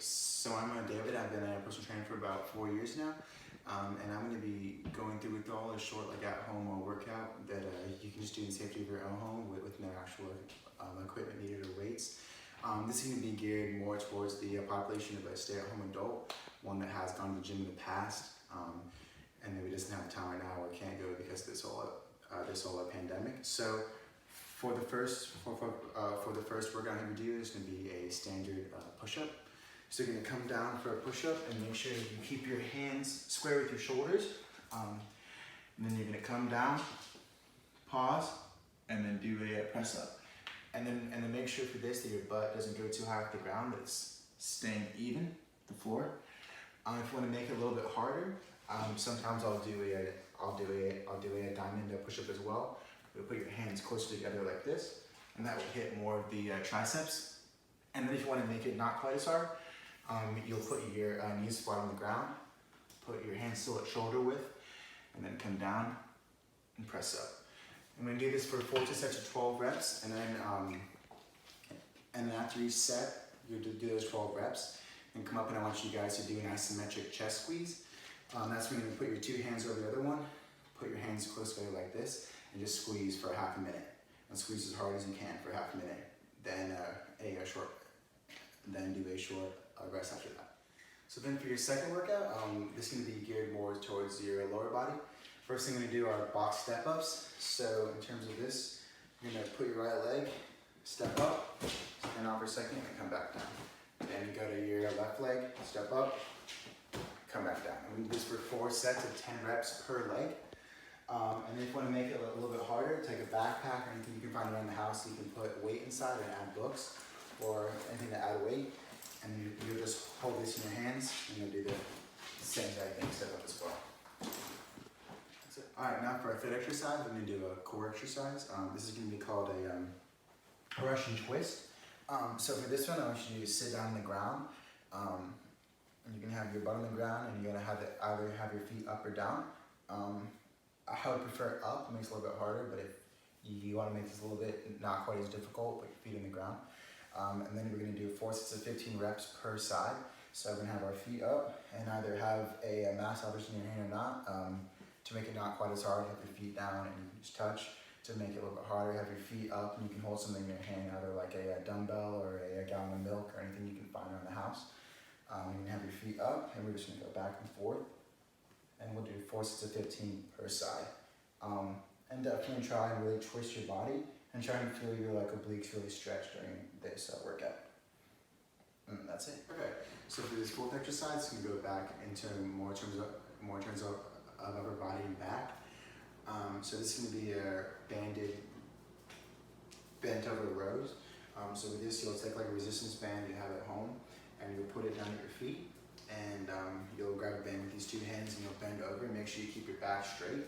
So I'm David. I've been a personal trainer for about 4 years now, and I'm going to be going through with all a short, like at-home workout that you can just do in the safety of your own home with no actual equipment needed or weights. This is going to be geared more towards the population of a stay-at-home adult, one that has gone to the gym in the past, and maybe doesn't have the time right now or can't go because of this whole pandemic. So for the first workout I'm going to do is going to be a standard push-up. So you're going to come down for a push-up and make sure you keep your hands square with your shoulders. And then you're going to come down, pause, and then do a press-up. And then make sure for this that your butt doesn't go too high off the ground, that it's staying even, the floor. If you want to make it a little bit harder, sometimes I'll do a diamond push-up as well. You'll put your hands closer together like this, and that will hit more of the triceps. And then if you want to make it not quite as hard, you'll put your knees flat on the ground, put your hands still at shoulder width, and then come down and press up. I'm going to do this for 4 sets of 12 reps, and then after each set, you'll do those 12 reps, and come up and I want you guys to do an isometric chest squeeze. That's when you're going to put your 2 hands over the other one, put your hands close together like this, and just squeeze for half a minute. And squeeze as hard as you can for half a minute. Then do a short rest after that. So then for your second workout, this is going to be geared more towards your lower body. First thing I'm going to do are box step-ups. So in terms of this, you're going to put your right leg, step up, stand out for a second, and come back down. Then you go to your left leg, step up, come back down. And we do this for 4 sets of 10 reps per leg. And then if you want to make it a little bit harder, take a backpack or anything you can find around the house. You can put weight inside and add books or anything to add weight. And you'll just hold this in your hands and you'll do the same exact thing, step up as well. That's it. All right, now for our third exercise, we're going to do a core exercise. This is going to be called a Russian twist. So for this one, I want you to sit down on the ground. And you can have your butt on the ground and you're going to have either have your feet up or down. I would prefer up, it makes it a little bit harder, but if you want to make this a little bit not quite as difficult, put your feet on the ground. And then we're going to do 4 sets of 15 reps per side. So we're going to have our feet up and either have a mass elevation in your hand or not. To make it not quite as hard, have your feet down and you can just touch. To make it a little bit harder, have your feet up and you can hold something in your hand, either like a dumbbell or a gallon of milk or anything you can find around the house. You can have your feet up and we're just going to go back and forth. And we'll do 4 sets of 15 per side. And definitely try and really twist your body and try and feel your obliques really stretch during this workout. And that's it. Okay, so for this 4th exercise, you can go back into more in terms of upper body and back. So this is going to be a bent over rows. So with this, you'll take like a resistance band you have at home, and you'll put it down at your feet. And you'll grab a band with these 2 hands and you'll bend over and make sure you keep your back straight.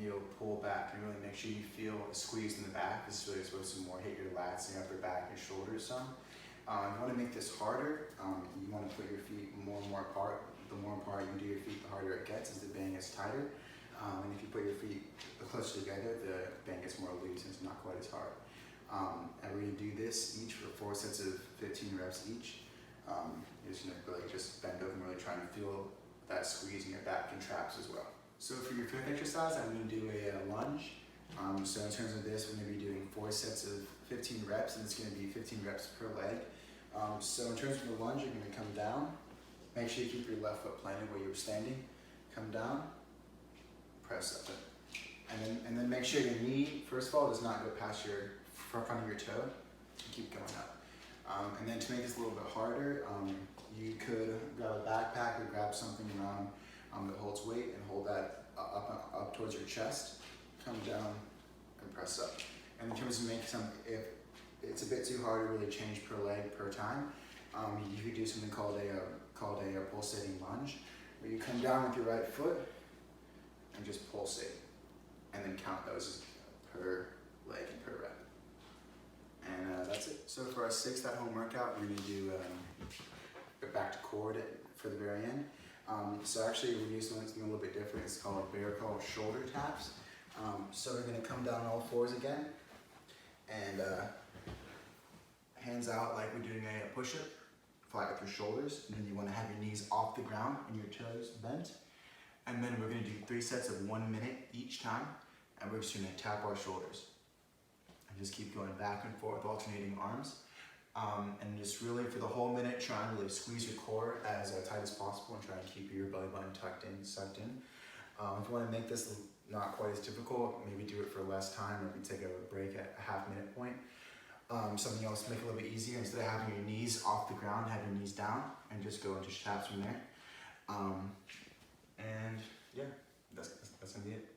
You'll pull back and really make sure you feel a squeeze in the back. This is really supposed to more hit your lats and your upper back and your shoulders some. If you want to make this harder, you want to put your feet more and more apart. The more apart you do your feet, the harder it gets as the band gets tighter. And if you put your feet closer together, the band gets more loose and it's not quite as hard. And we're going to do this each for 4 sets of 15 reps each. You're just going to really just bend over and really trying to feel that squeeze in your back and traps as well. So for your 5th exercise, I'm going to do a lunge. So in terms of this, we're going to be doing 4 sets of 15 reps, and it's going to be 15 reps per leg. So in terms of the lunge, you're going to come down. Make sure you keep your left foot planted where you were standing. Come down, press up. And then make sure your knee, first of all, does not go past your front of your toe. Keep going up. And then to make this a little bit harder, you could grab a backpack or grab something around that holds weight and hold that up towards your chest. Come down and press up. And in terms of making if it's a bit too hard to really change per leg per time, you could do something called a pulsating lunge, where you come down with your right foot and just pulsate, and then count those per leg and per rep. And that's it. So for our 6th at-home workout, we're going to do back to core for the very end. So actually we're using something a little bit different. It's called shoulder taps. So we're going to come down all 4s again, and hands out like we're doing a push-up flat with your shoulders, and then you want to have your knees off the ground and your toes bent. And then we're going to do 3 sets of 1 minute each time, and we're just going to tap our shoulders. And just keep going back and forth, alternating arms. And just really for the whole minute, try and really squeeze your core as tight as possible and try and keep your belly button tucked in, sucked in. If you want to make this not quite as difficult, maybe do it for less time, or maybe take a break at a half-minute point. Something else to make it a little bit easier, instead of having your knees off the ground, have your knees down and just go into taps from there. And yeah, that's gonna be it.